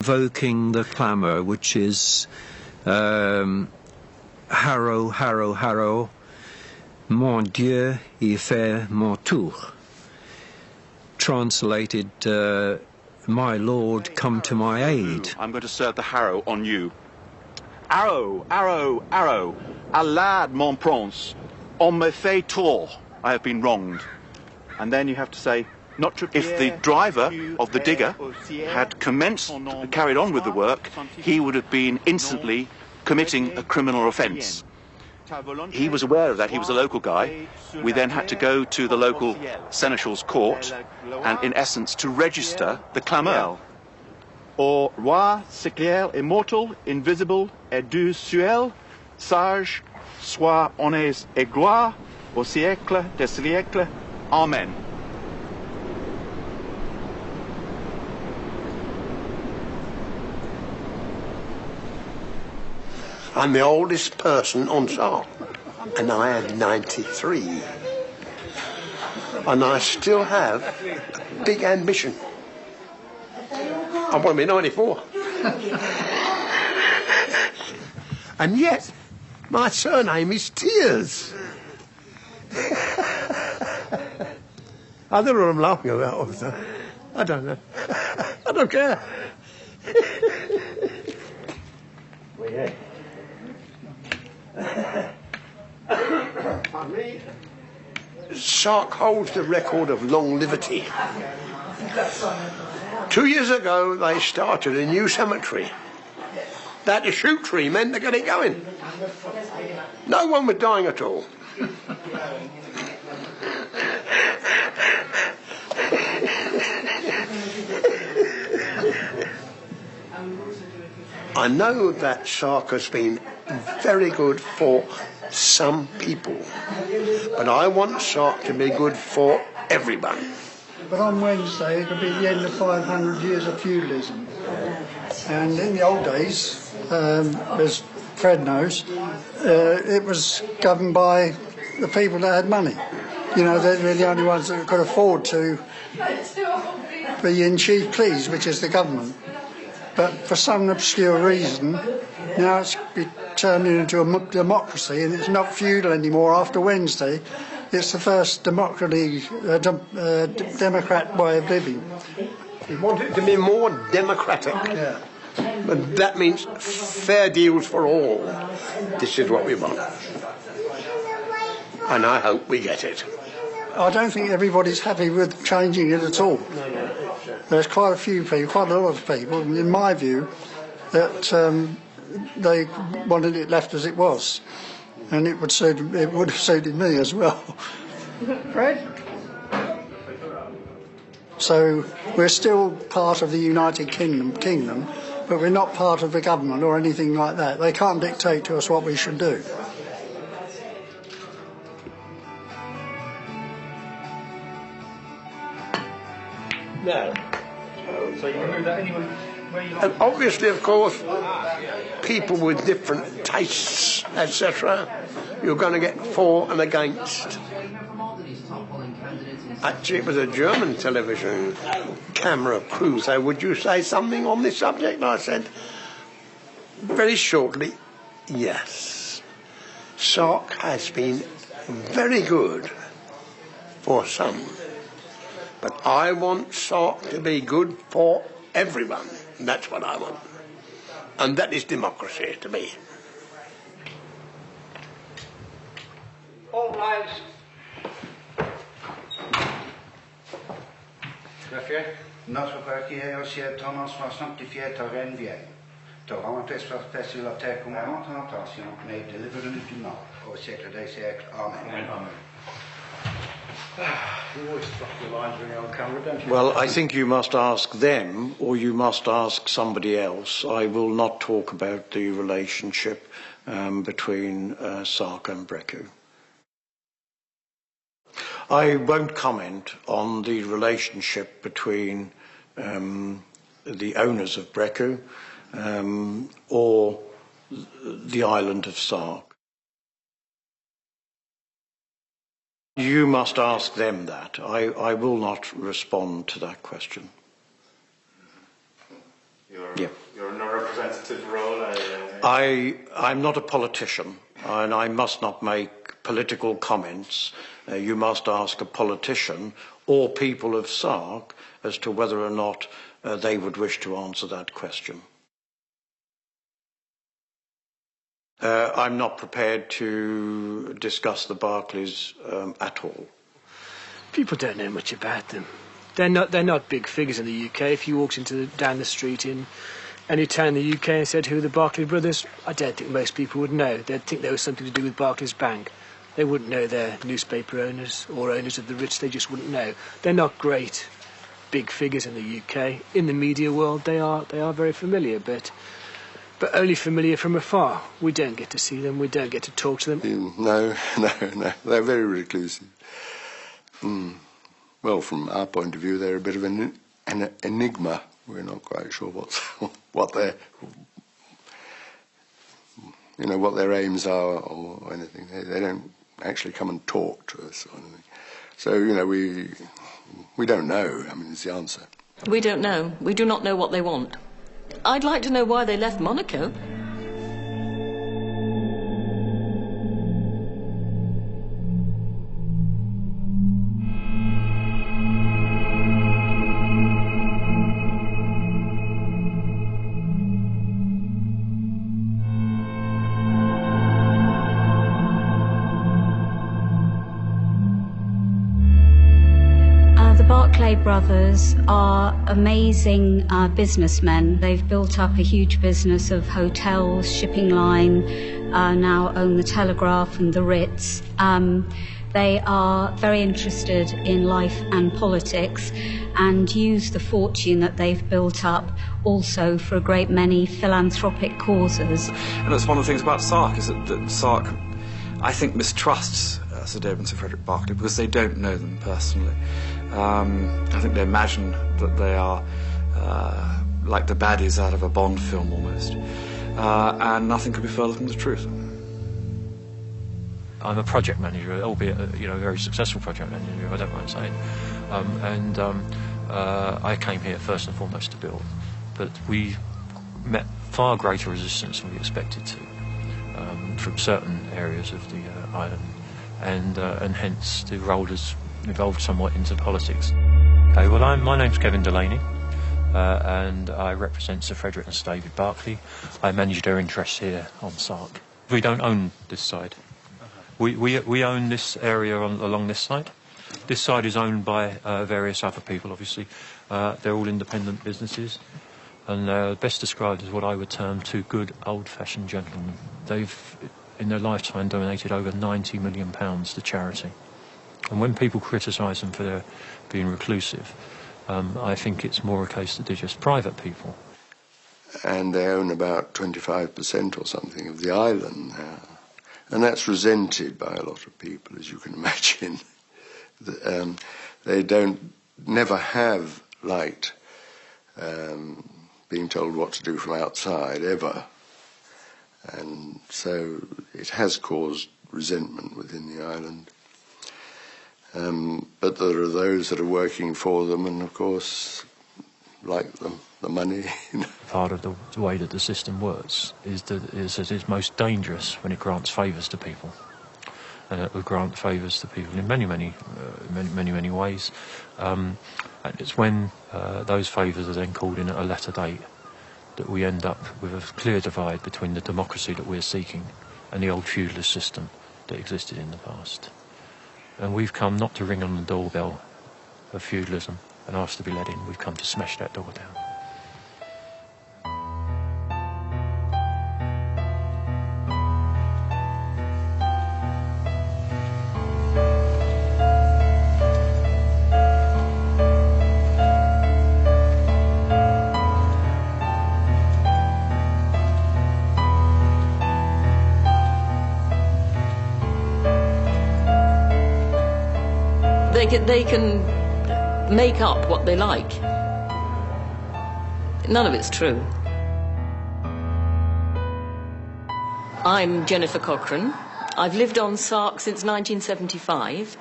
invoking the clamour, which is harrow, harrow, harrow, mon Dieu, il fait mon tour. Translated, my Lord, come to my aid. I'm going to serve the harrow on you. Arrow, arrow, arrow, alad mon prince, on me fait tour. I have been wronged. And then you have to say, if the driver of the digger had carried on with the work, he would have been instantly committing a criminal offence. He was aware of that. He was a local guy. We then had to go to the local seneschal's court and, in essence, to register the clameur. Au roi, séclaire, immortal, invisible, et du ciel, sage, soit honnête et gloire, au siècle des siècles. Amen. I'm the oldest person on Sark, and I am 93. And I still have a big ambition. I want to be 94. And yet, my surname is Tears. I don't know what I'm laughing about all the time. I don't know. I don't care. Well, yeah. Sark holds the record of longevity. 2 years ago, they started a new cemetery. That to shoot tree meant to get it going. No one was dying at all. I know that Sark has been very good for some people, but I want Sark to be good for everyone. But on Wednesday it'll be the end of 500 years of feudalism. And in the old days, as Fred knows, it was governed by the people that had money. You know, they were the only ones that could afford to be in chief pleas, which is the government. But for some obscure reason, now it's turned into a democracy, and it's not feudal anymore after Wednesday. It's the first democrat way of living. We want it to be more democratic. Yeah. But that means fair deals for all. This is what we want. And I hope we get it. I don't think everybody's happy with changing it at all. There's quite a few people, quite a lot of people, in my view, that they wanted it left as it was. And it would have suited me as well. Fred? So we're still part of the United Kingdom, but we're not part of the government or anything like that. They can't dictate to us what we should do. No. So you remove that anyway? And obviously, of course, people with different tastes, etc., you're going to get for and against. Actually, it was a German television camera crew. So, would you say something on this subject? And I said, very shortly, yes. Sark has been very good for some. But I want Sark to be good for everyone. That's what I want. And that is democracy to me. All right. Notre partie aussi Thomas 65 Torren vient. Torrent festival of terre attention, mais delivered ultimement au siècle des siècles. Amen. Amen. You always drop your lines when you're on camera, don't you? Well, I think you must ask them, or you must ask somebody else. I will not talk about the relationship between Sark and Brecku. I won't comment on the relationship between the owners of Brecku or the island of Sark. You must ask them that. I will not respond to that question. You're in a representative role. I'm not a politician, and I must not make political comments. You must ask a politician or people of Sark as to whether or not they would wish to answer that question. I'm not prepared to discuss the Barclays at all. People don't know much about them. They're not big figures in the UK. If you walked down the street in any town in the UK and said who are the Barclay brothers, I don't think most people would know. They'd think there was something to do with Barclays Bank. They wouldn't know they're newspaper owners or owners of the rich. They just wouldn't know. They're not great big figures in the UK. In the media world, they are very familiar, but only familiar from afar. We don't get to see them. We don't get to talk to them. No. They're very reclusive. Well, from our point of view, they're a bit of an enigma. We're not quite sure what their aims are or anything. They don't actually come and talk to us or anything. So we don't know. I mean, it's the answer. We don't know. We do not know what they want. I'd like to know why they left Monaco. Barclay brothers are amazing businessmen. They've built up a huge business of hotels, shipping line, now own the Telegraph and the Ritz. They are very interested in life and politics and use the fortune that they've built up also for a great many philanthropic causes. And that's one of the things about Sark, is that Sark, I think, mistrusts Sir David and Sir Frederick Berkeley because they don't know them personally. I think they imagine that they are like the baddies out of a Bond film almost, and nothing could be further from the truth. I'm a project manager, albeit a very successful project manager, if I don't mind saying, and I came here first and foremost to build, but we met far greater resistance than we expected to from certain areas of the island, and hence the role has evolved somewhat into politics. Okay, well, my name's Kevin Delaney, and I represent Sir Frederick and Sir David Berkeley. I manage their interests here on Sark. We don't own this side. We own this area along this side. This side is owned by various other people, obviously. They're all independent businesses, and best described as what I would term two good old-fashioned gentlemen. They've, in their lifetime, donated over £90 million to charity. And when people criticise them for their being reclusive, I think it's more a case that they're just private people. And they own about 25% or something of the island now. And that's resented by a lot of people, as you can imagine. They never have liked being told what to do from outside, ever. And so it has caused resentment within the island. But there are those that are working for them and, of course, like them, the money. Part of the way that the system works is that it's most dangerous when it grants favours to people. And it will grant favours to people in many ways. And it's when those favours are then called in at a later date that we end up with a clear divide between the democracy that we're seeking and the old feudalist system that existed in the past. And we've come not to ring on the doorbell of feudalism and ask to be let in. We've come to smash that door down. They can make up what they like. None of it's true. I'm Jennifer Cochrane. I've lived on Sark since 1975.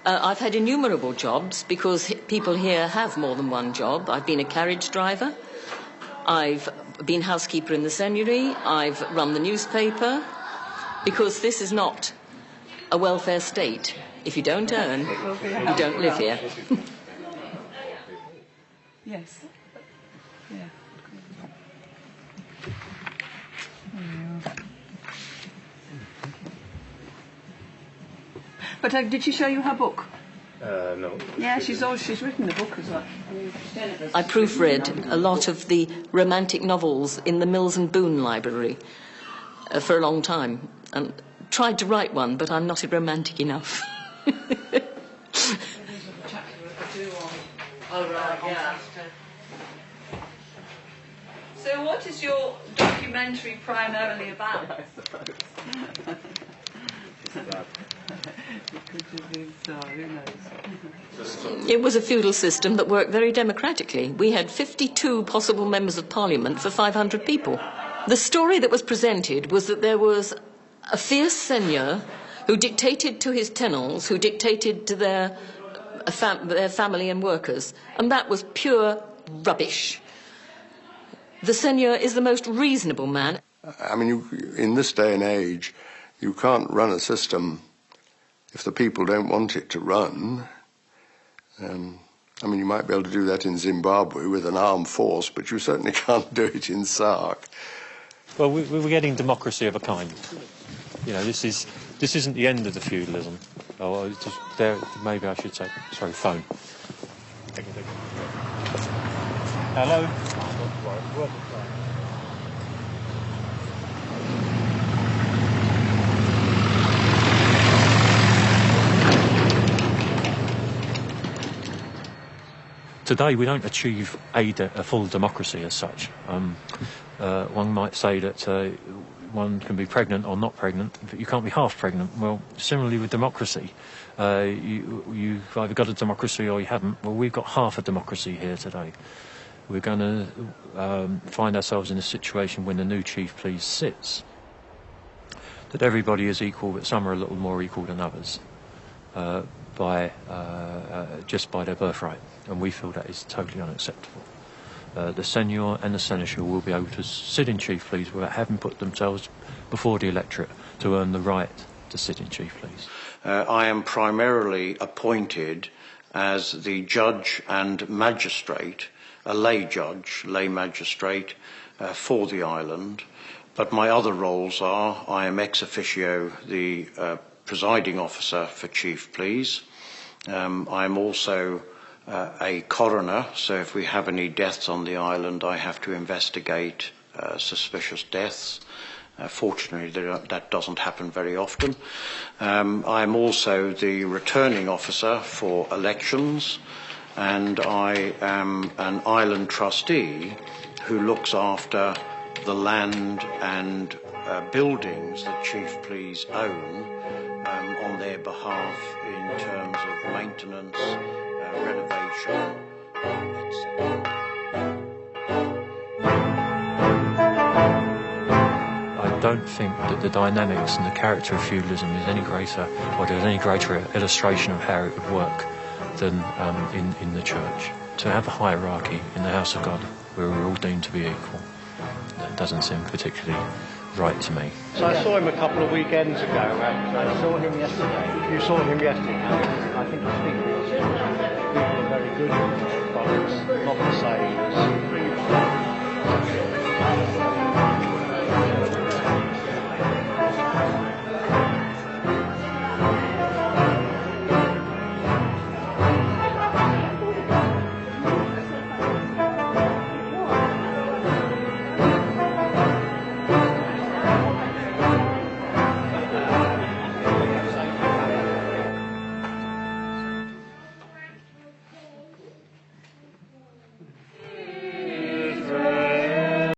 I've had innumerable jobs because people here have more than one job. I've been a carriage driver. I've been housekeeper in the seigneury. I've run the newspaper, because this is not a welfare state. If you don't earn, you don't live here. Yes. Yeah. But did she show you her book? No. Yeah, she's written the book as well. I proofread a lot of the romantic novels in the Mills and Boon library for a long time, and tried to write one, but I'm not romantic enough. Oh, right, yeah. So what is your documentary primarily about? It was a feudal system that worked very democratically. We had 52 possible members of parliament for 500 people. The story that was presented was that there was a fierce seigneur who dictated to his tenants, who dictated to their family and workers, and that was pure rubbish. The seigneur is the most reasonable man. I mean, in this day and age, you can't run a system if the people don't want it to run. I mean, you might be able to do that in Zimbabwe with an armed force, but you certainly can't do it in Sark. Well, we're getting democracy of a kind. You know, this isn't the end of the feudalism. Oh, it's just there. Maybe I should say. Sorry, phone. Hello. Today we don't achieve a full democracy as such. One might say that one can be pregnant or not pregnant, but you can't be half pregnant. Well, similarly with democracy, you've either got a democracy or you haven't. Well, we've got half a democracy here today. We're going to find ourselves in a situation when the new chief please sits, that everybody is equal, but some are a little more equal than others just by their birthright, and we feel that is totally unacceptable. The seigneur and the seneschal will be able to sit in chief pleas without having put themselves before the electorate to earn the right to sit in chief pleas. I am primarily appointed as the judge and magistrate, a lay judge, lay magistrate for the island, but my other roles are I am ex officio the presiding officer for chief pleas. I am also a coroner, so if we have any deaths on the island, I have to investigate suspicious deaths. Fortunately, that doesn't happen very often. I'm also the returning officer for elections, and I am an island trustee who looks after the land and buildings that chief pleas own on their behalf in terms of maintenance, renovation, etc. I don't think that the dynamics and the character of feudalism is any greater, or there's any greater illustration of how it would work than in the church. To have a hierarchy in the house of God where we're all deemed to be equal, that doesn't seem particularly right to me. So I saw him a couple of weekends ago. I saw him yesterday. You saw him yesterday? I think people are very good, but it's not the same as